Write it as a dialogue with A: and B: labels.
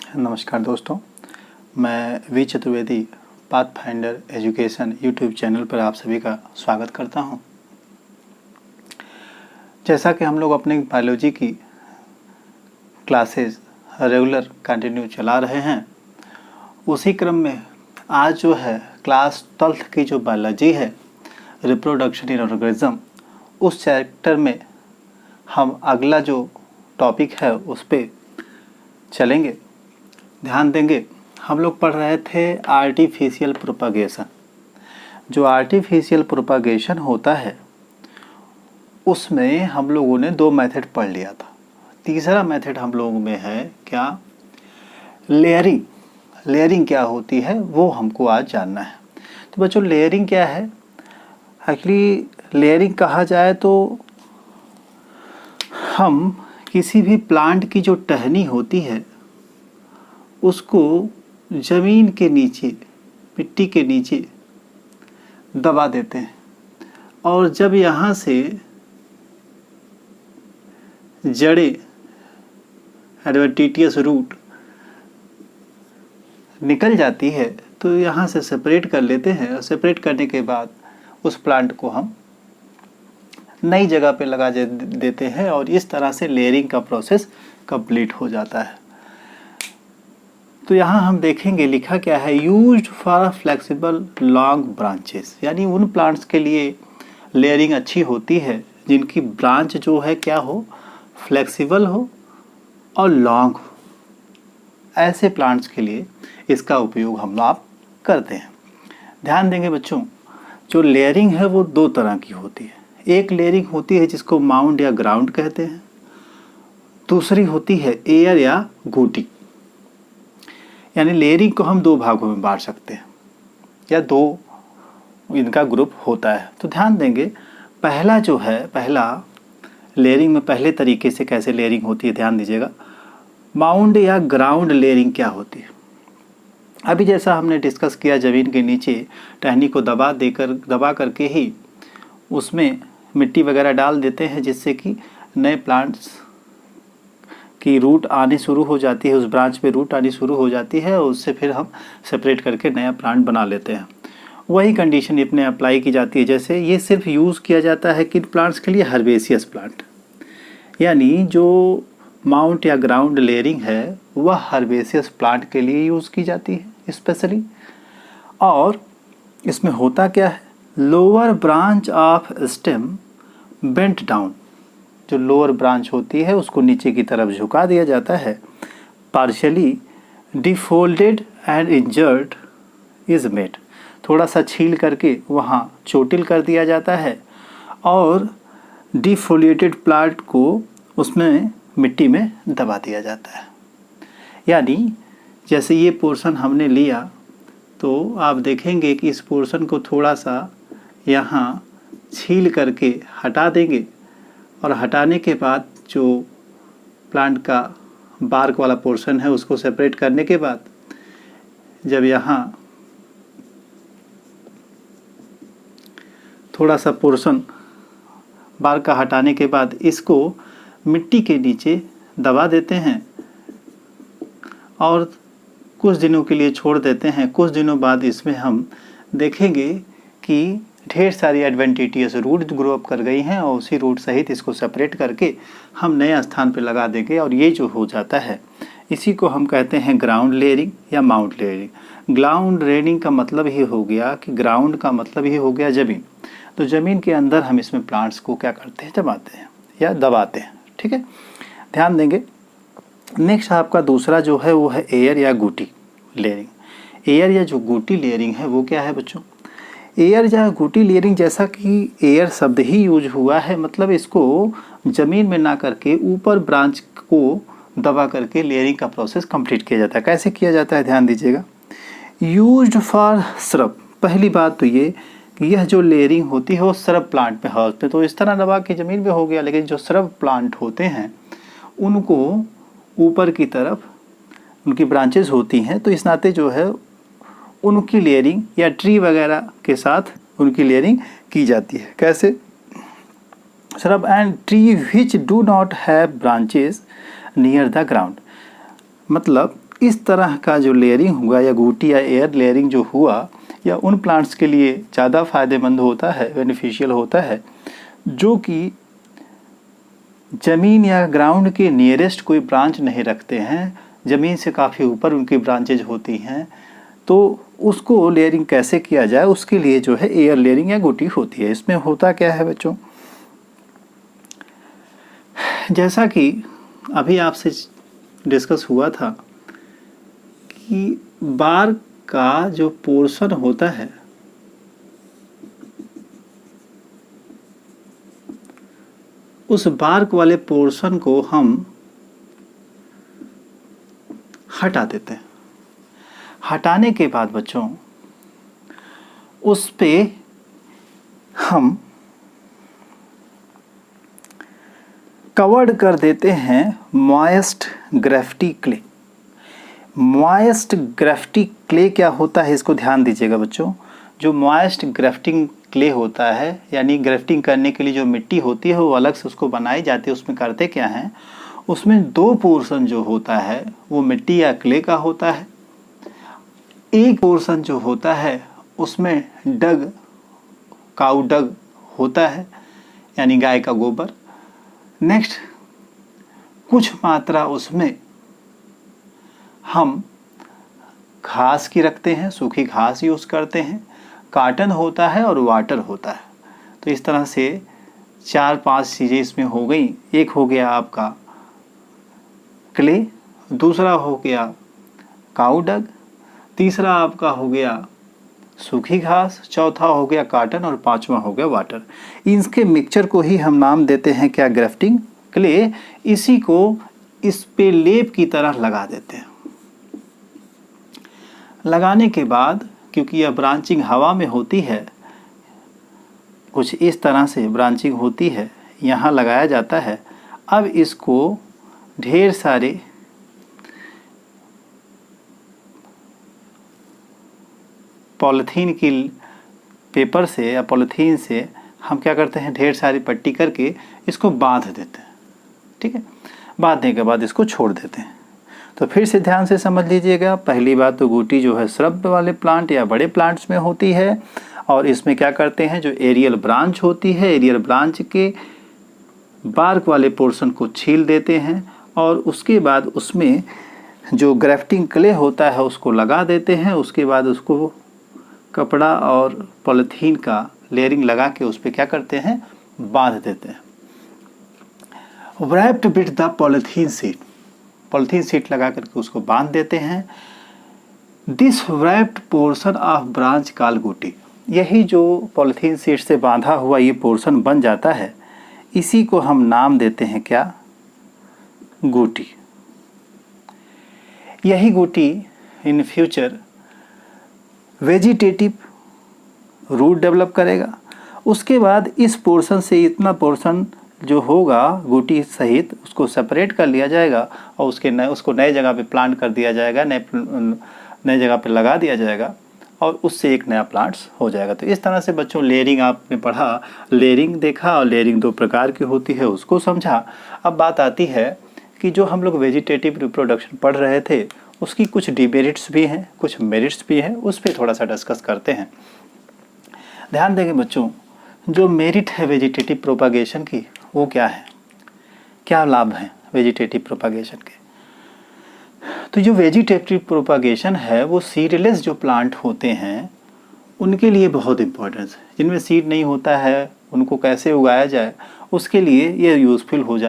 A: नमस्कार दोस्तों, मैं V Chaturvedi Pathfinder Education YouTube channel पर आप सभी का स्वागत करता हूं। जैसा कि हम लोग अपने बायोलॉजी की क्लासेस रेगुलर कंटिन्यू चला रहे हैं, उसी क्रम में आज जो है क्लास 12th की जो बायोलॉजी है रिप्रोडक्शन इन ऑर्गेनिज्म, उस चैप्टर में हम अगला जो टॉपिक है उस पर चलेंगे। ध्यान देंगे, हम लोग पढ़ रहे थे आर्टिफिशियल प्रोपागेशन। जो आर्टिफिशियल प्रोपागेशन होता है उसमें हम लोगों ने दो मेथड पढ़ लिया था। तीसरा मेथड हम लोगों में है क्या, लेयरिंग। लेयरिंग क्या होती है वो हमको आज जानना है। तो बच्चों, लेयरिंग क्या है? एक्चुअली लेयरिंग कहा जाए तो हम किसी भी प्लांट की जो टहनी होती है उसको ज़मीन के नीचे, मिट्टी के नीचे दबा देते हैं, और जब यहाँ से जड़ें, एडवेंटिशियस रूट निकल जाती है तो यहाँ से सेपरेट कर लेते हैं, और सेपरेट करने के बाद उस प्लांट को हम नई जगह पे लगा देते हैं, और इस तरह से लेयरिंग का प्रोसेस कंप्लीट हो जाता है। तो यहाँ हम देखेंगे लिखा क्या है, used for flexible long branches, यानी उन प्लांट्स के लिए लेयरिंग अच्छी होती है जिनकी ब्रांच जो है क्या हो, फ्लेक्सिबल हो और लॉन्ग हो। ऐसे प्लांट्स के लिए इसका उपयोग हम आप करते हैं। ध्यान देंगे बच्चों, जो लेयरिंग है वो दो तरह की होती है। एक लेयरिंग होती है जिसको माउंड या ग्राउंड कहते हैं, दूसरी होती है एयर या गूटी। यानी लेयरिंग को हम दो भागों में बांट सकते हैं, या दो इनका ग्रुप होता है। तो ध्यान देंगे, पहला जो है, पहला लेयरिंग में पहले तरीके से कैसे लेयरिंग होती है ध्यान दीजिएगा। माउंड या ग्राउंड लेयरिंग क्या होती है? अभी जैसा हमने डिस्कस किया, ज़मीन के नीचे टहनी को दबा करके ही उसमें मिट्टी वगैरह डाल देते हैं, जिससे कि नए प्लांट्स की रूट आनी शुरू हो जाती है, उस ब्रांच पे रूट आनी शुरू हो जाती है, और उससे फिर हम सेपरेट करके नया प्लांट बना लेते हैं। वही कंडीशन अपने अप्लाई की जाती है। जैसे ये सिर्फ यूज़ किया जाता है किन प्लांट्स के लिए, हर्बेसियस प्लांट। यानी जो माउंट या ग्राउंड लेयरिंग है वह हर्बेसियस प्लांट के लिए यूज़ की जाती है स्पेशली। और इसमें होता क्या है, lower branch of stem bent down, जो लोअर ब्रांच होती है उसको नीचे की तरफ झुका दिया जाता है, partially defoliated and injured is made, थोड़ा सा छील करके वहाँ चोटिल कर दिया जाता है, और डिफोलिएटेड प्लांट को उसमें मिट्टी में दबा दिया जाता है। यानी जैसे ये पोर्शन हमने लिया तो आप देखेंगे कि इस पोर्शन को थोड़ा सा यहाँ छील करके हटा देंगे, और हटाने के बाद जो प्लांट का बार्क वाला पोर्शन है उसको सेपरेट करने के बाद, जब यहाँ थोड़ा सा पोर्शन बार्क का हटाने के बाद इसको मिट्टी के नीचे दबा देते हैं और कुछ दिनों के लिए छोड़ देते हैं। कुछ दिनों बाद इसमें हम देखेंगे कि ढेर सारी एडवेंटिशियस रूट ग्रो अप कर गई हैं, और उसी रूट सहित इसको सेपरेट करके हम नए स्थान पर लगा देंगे, और ये जो हो जाता है इसी को हम कहते हैं ग्राउंड लेयरिंग या माउंट लेयरिंग। ग्राउंड लेयरिंग का मतलब ही हो गया कि ग्राउंड का मतलब ही हो गया ज़मीन। तो ज़मीन के अंदर हम इसमें प्लांट्स को क्या करते हैं, जमाते हैं या दबाते हैं। ठीक है, ध्यान देंगे। नेक्स्ट आपका दूसरा जो है वो है एयर या गूटी लेयरिंग। एयर या जो गूटी लेयरिंग है वो क्या है बच्चों? एयर या गूटी लेयरिंग, जैसा कि एयर शब्द ही यूज हुआ है, मतलब इसको ज़मीन में ना करके ऊपर ब्रांच को दबा करके लेयरिंग का प्रोसेस कंप्लीट किया जाता है। कैसे किया जाता है ध्यान दीजिएगा। यूज्ड फॉर श्रब, पहली बात तो ये कि यह जो लेयरिंग होती है वो श्रब प्लांट पे हाउस पे, तो इस तरह दबा के ज़मीन पे हो गया, लेकिन जो श्रब प्लांट होते हैं उनको ऊपर की तरफ उनकी ब्रांचेस होती हैं, तो इस नाते जो है उनकी लेयरिंग या ट्री वगैरह के साथ उनकी लेयरिंग की जाती है। कैसे? Shrub and tree which do not have branches near the ground, मतलब इस तरह का जो लेयरिंग हुआ या गुटी या एयर लेयरिंग जो हुआ या उन प्लांट्स के लिए ज़्यादा फ़ायदेमंद होता है, बेनिफिशियल होता है, जो कि ज़मीन या ग्राउंड के नियरेस्ट कोई ब्रांच नहीं रखते हैं, ज़मीन से काफ़ी ऊपर उनकी ब्रांचेज होती हैं। तो उसको लेयरिंग कैसे किया जाए, उसके लिए जो है एयर लेयरिंग या गुटी होती है। इसमें होता क्या है बच्चों, जैसा कि अभी आपसे डिस्कस हुआ था कि बार का जो पोर्शन होता है उस बार्क वाले पोर्शन को हम हटा देते हैं। हटाने के बाद बच्चों उस पे हम कवर्ड कर देते हैं मॉइस्ट ग्रेफ्टी क्ले। मॉइस्ट ग्रेफ्टी क्ले क्या होता है, इसको ध्यान दीजिएगा बच्चों। जो मॉइस्ट ग्रेफ्टिंग क्ले होता है, यानी ग्रेफ्टिंग करने के लिए जो मिट्टी होती है वो अलग से उसको बनाई जाती है। उसमें करते क्या हैं, उसमें 2 पोर्शन जो होता है वो मिट्टी या क्ले का होता है। एक पोर्शन जो होता है उसमें डग, काऊ डग होता है, यानी गाय का गोबर। नेक्स्ट कुछ मात्रा उसमें हम घास की रखते हैं, सूखी घास यूज़ करते हैं। काटन होता है और वाटर होता है। तो इस तरह से 4-5 चीज़ें इसमें हो गई। एक हो गया आपका क्ले, दूसरा हो गया काऊ डग, तीसरा आपका हो गया सूखी घास, चौथा हो गया काटन और 5वां हो गया वाटर। इनके मिक्सचर को ही हम नाम देते हैं क्या, ग्रेफ्टिंग क्ले। इसी को इस पे लेप की तरह लगा देते हैं। लगाने के बाद क्योंकि यह ब्रांचिंग हवा में होती है, कुछ इस तरह से ब्रांचिंग होती है, यहाँ लगाया जाता है। अब इसको ढेर सारे पॉलीथीन की पेपर से या पॉलीथीन से हम क्या करते हैं, ढेर सारी पट्टी करके इसको बांध देते हैं। ठीक है, बांधने के बाद इसको छोड़ देते हैं। तो फिर से ध्यान से समझ लीजिएगा। पहली बात तो गुटी जो है श्रब वाले प्लांट या बड़े प्लांट्स में होती है, और इसमें क्या करते हैं, जो एरियल ब्रांच होती है, एरियल ब्रांच के बार्क वाले पोर्शन को छील देते हैं और उसके बाद उसमें जो ग्रेफ्टिंग क्ले होता है उसको लगा देते हैं। उसके बाद उसको कपड़ा और पॉलीथीन का लेयरिंग लगा के उस पर क्या करते हैं, बांध देते हैं। wrapped with the polythene sheet, polythene sheet लगा करके उसको बांध देते हैं। This wrapped portion of branch काल गुटी, यही जो पॉलीथीन शीट से बांधा हुआ ये पोर्शन बन जाता है, इसी को हम नाम देते हैं क्या, गुटी। यही गुटी in future vegetative root develop करेगा। उसके बाद इस पोर्शन से इतना पोर्शन जो होगा गुटी सहित उसको सेपरेट कर लिया जाएगा और उसको नए जगह पे प्लांट कर दिया जाएगा, नए जगह पे लगा दिया जाएगा और उससे एक नया प्लांट्स हो जाएगा। तो इस तरह से बच्चों लेयरिंग आपने पढ़ा, लेयरिंग देखा और लेयरिंग 2 प्रकार की होती है उसको समझा। अब बात आती है कि जो हम लोग वेजिटेटिव रिप्रोडक्शन पढ़ रहे थे उसकी कुछ डिमेरिट्स भी हैं, कुछ मेरिट्स भी हैं, उस पर थोड़ा सा डिस्कस करते हैं। ध्यान देंगे बच्चों, जो मेरिट है वेजिटेटिव प्रोपागेशन की वो क्या है, क्या लाभ हैं वेजिटेटिव प्रोपागेशन के। तो जो वेजिटेटिव प्रोपागेशन है वो सीडलेस जो प्लांट होते हैं उनके लिए बहुत इम्पोर्टेंस है। जिनमें सीड नहीं होता है उनको कैसे उगाया जाए उसके लिए ये यूज़फुल हो जाए।